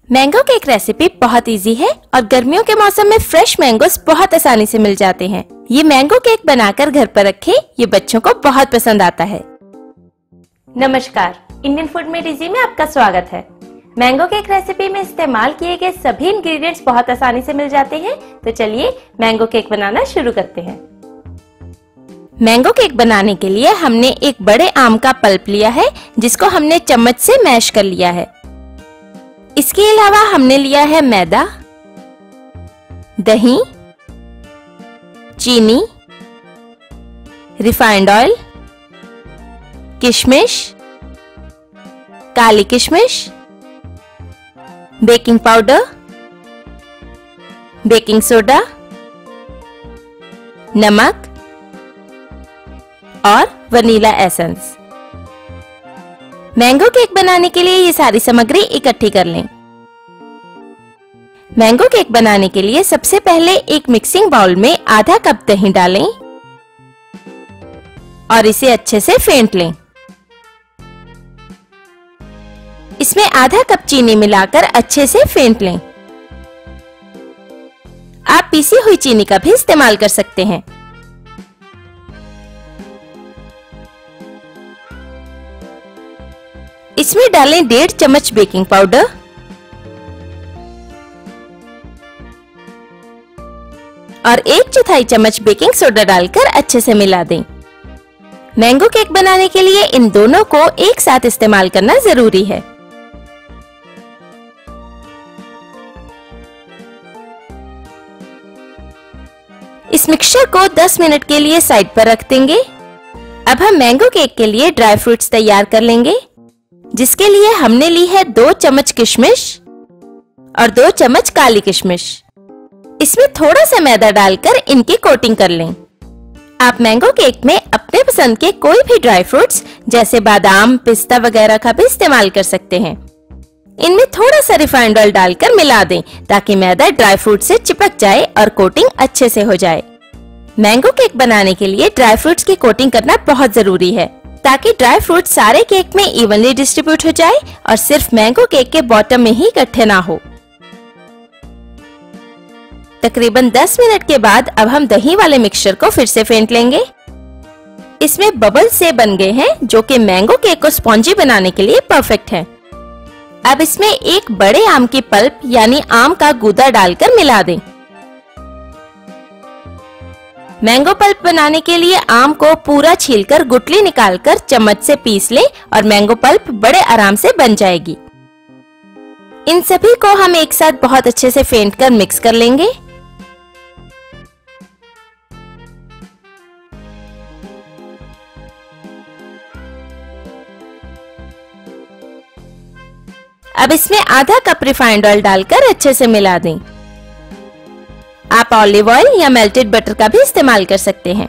Mango cake recipe बहुत easy है और गर्मियों के मौसम में फ्रेश मैंगोस बहुत आसानी से मिल जाते हैं। ये मैंगो केक बनाकर घर पर रखें, ये बच्चों को बहुत पसंद आता है। नमस्कार, इंडियन फूड मेड इजी में आपका स्वागत है। मैंगो केक रेसिपी में इस्तेमाल किए गए सभी इंग्रेडिएंट्स बहुत आसानी से मिल जाते हैं, तो चलिए मैंगो केक बनाना शुरू करते हैं। मैंगो केक बनाने के लिए हमने एक बड़े आम का पल्प लिया है, जिसको हमने चम्मच से मैश कर लिया है। इसके अलावा हमने लिया है मैदा, दही, चीनी, रिफाइंड ऑयल, किशमिश, काली किशमिश, बेकिंग पाउडर, बेकिंग सोडा, नमक और वनीला एसेंस। मैंगो केक बनाने के लिए ये सारी सामग्री इकट्ठी कर लें। मैंगो केक बनाने के लिए सबसे पहले एक मिक्सिंग बाउल में आधा कप दही डालें और इसे अच्छे से फेंट लें। इसमें आधा कप चीनी मिलाकर अच्छे से फेंट लें। आप पीसी हुई चीनी का भी इस्तेमाल कर सकते हैं। इसमें डालें 1.5 चम्मच बेकिंग पाउडर और 1/4 चम्मच बेकिंग सोडा डालकर अच्छे से मिला दें। मैंगो केक बनाने के लिए इन दोनों को एक साथ इस्तेमाल करना जरूरी है। इस मिक्सचर को 10 मिनट के लिए साइड पर रख देंगे। अब हम मैंगो केक के लिए ड्राई फ्रूट्स तैयार कर लेंगे, जिसके लिए हमने ली है 2 चम्मच किशमिश और 2 चम्मच काली किशमिश। इसमें थोड़ा सा मैदा डालकर इनकी कोटिंग कर लें। आप मैंगो केक में अपने पसंद के कोई भी ड्राई फ्रूट्स जैसे बादाम, पिस्ता वगैरह का भी इस्तेमाल कर सकते हैं। इनमें थोड़ा सा रिफाइंड ऑयल डालकर मिला दें, ताकि मैदा ड्राई फ्रूट से चिपक जाए और कोटिंग अच्छे से हो जाए। मैंगो केक बनाने के लिए ड्राई फ्रूट्स की कोटिंग करना बहुत जरूरी है, ताकि ड्राई फ्रूट सारे केक में इवनली डिस्ट्रीब्यूट हो जाए और सिर्फ मैंगो केक के बॉटम में ही इकट्ठे ना हो। तकरीबन 10 मिनट के बाद अब हम दही वाले मिक्सचर को फिर से फेंट लेंगे। इसमें बबल से बन गए हैं, जो कि मैंगो केक को स्पॉन्जी बनाने के लिए परफेक्ट है। अब इसमें एक बड़े आम की पल्प यानी आम का गूदा डालकर मिला दें। मैंगो पल्प बनाने के लिए आम को पूरा छीलकर गुठली निकालकर चम्मच से पीस लें और मैंगो पल्प बड़े आराम से बन जाएगी। इन सभी को हम एक साथ बहुत अच्छे से फेंट कर मिक्स कर लेंगे। अब इसमें आधा कप रिफाइंड ऑयल डालकर अच्छे से मिला दें। आप ऑलिव ऑयल या मेल्टेड बटर का भी इस्तेमाल कर सकते हैं।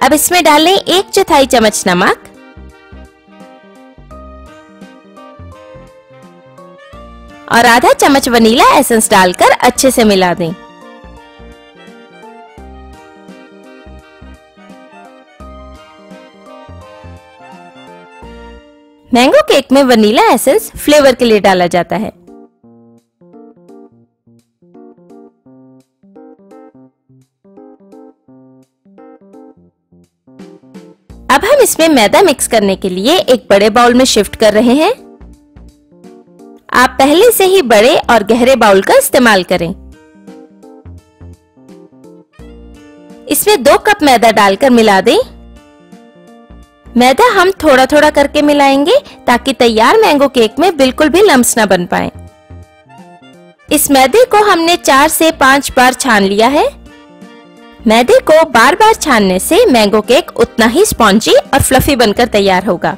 अब इसमें डालें 1/4 चम्मच नमक और आधा चम्मच वनीला एसेंस डालकर अच्छे से मिला दें। मैंगो केक में वनीला एसेंस फ्लेवर के लिए डाला जाता है। अब हम इसमें मैदा मिक्स करने के लिए एक बड़े बाउल में शिफ्ट कर रहे हैं। आप पहले से ही बड़े और गहरे बाउल का इस्तेमाल करें। इसमें 2 कप मैदा डालकर मिला दें। मैदा हम थोड़ा थोड़ा करके मिलाएंगे, ताकि तैयार मैंगो केक में बिल्कुल भी लम्स ना बन पाए। इस मैदे को हमने 4 से 5 बार छान लिया है। मैदे को बार बार छानने से मैंगो केक उतना ही स्पॉन्जी और फ्लफी बनकर तैयार होगा।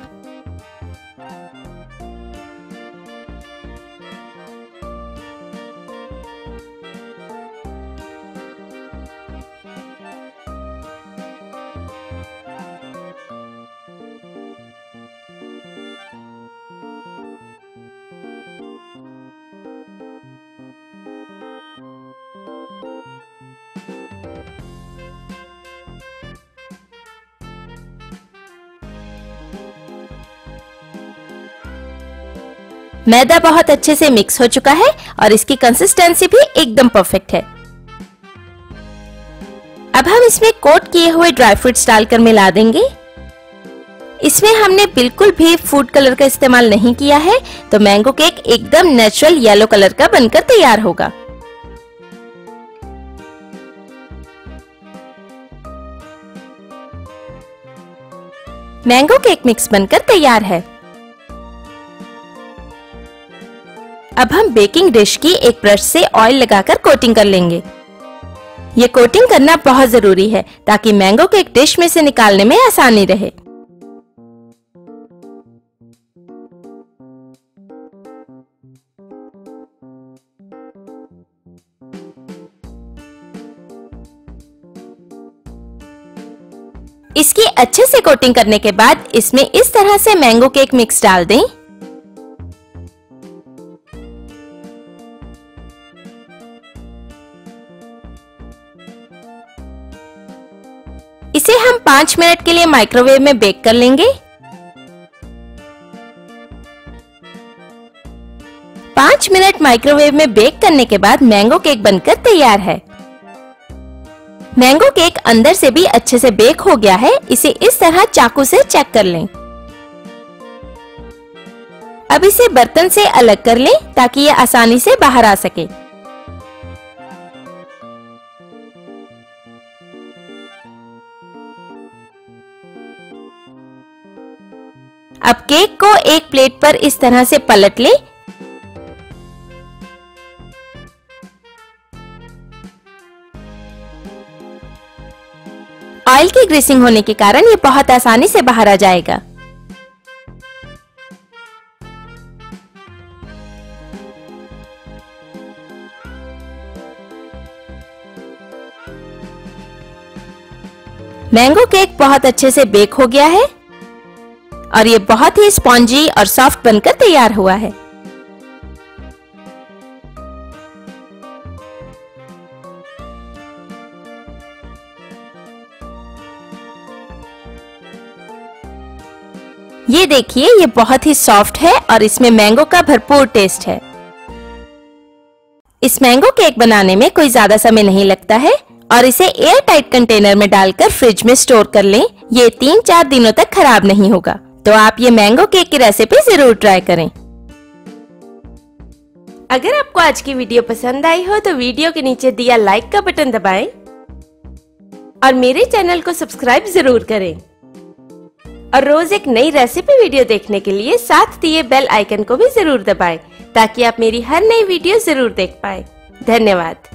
मैदा बहुत अच्छे से मिक्स हो चुका है और इसकी कंसिस्टेंसी भी एकदम परफेक्ट है। अब हम इसमें कोट किए हुए ड्राई फ्रूट्स डालकर मिला देंगे। इसमें हमने बिल्कुल भी फूड कलर का इस्तेमाल नहीं किया है, तो मैंगो केक एकदम नेचुरल येलो कलर का बनकर तैयार होगा। मैंगो केक मिक्स बनकर तैयार है। अब हम बेकिंग डिश की एक ब्रश से ऑयल लगाकर कोटिंग कर लेंगे। ये कोटिंग करना बहुत जरूरी है ताकि मैंगो केक डिश में से निकालने में आसानी रहे। इसकी अच्छे से कोटिंग करने के बाद इसमें इस तरह से मैंगो केक मिक्स डाल दें। इसे हम 5 मिनट के लिए माइक्रोवेव में बेक कर लेंगे। 5 मिनट माइक्रोवेव में बेक करने के बाद मैंगो केक बनकर तैयार है। मैंगो केक अंदर से भी अच्छे से बेक हो गया है। इसे इस तरह चाकू से चेक कर लें। अब इसे बर्तन से अलग कर लें ताकि ये आसानी से बाहर आ सके। अब केक को एक प्लेट पर इस तरह से पलट लें। ऑयल की ग्रीसिंग होने के कारण ये बहुत आसानी से बाहर आ जाएगा। मैंगो केक बहुत अच्छे से बेक हो गया है और ये बहुत ही स्पॉन्जी और सॉफ्ट बनकर तैयार हुआ है। ये देखिए, ये बहुत ही सॉफ्ट है और इसमें मैंगो का भरपूर टेस्ट है। इस मैंगो केक बनाने में कोई ज्यादा समय नहीं लगता है और इसे एयर टाइट कंटेनर में डालकर फ्रिज में स्टोर कर लें। ये 3-4 दिनों तक खराब नहीं होगा। तो आप ये मैंगो केक की रेसिपी जरूर ट्राई करें। अगर आपको आज की वीडियो पसंद आई हो तो वीडियो के नीचे दिया लाइक का बटन दबाएं और मेरे चैनल को सब्सक्राइब जरूर करें। और रोज एक नई रेसिपी वीडियो देखने के लिए साथ दिए बेल आइकन को भी जरूर दबाएं ताकि आप मेरी हर नई वीडियो जरूर देख पाएं। धन्यवाद।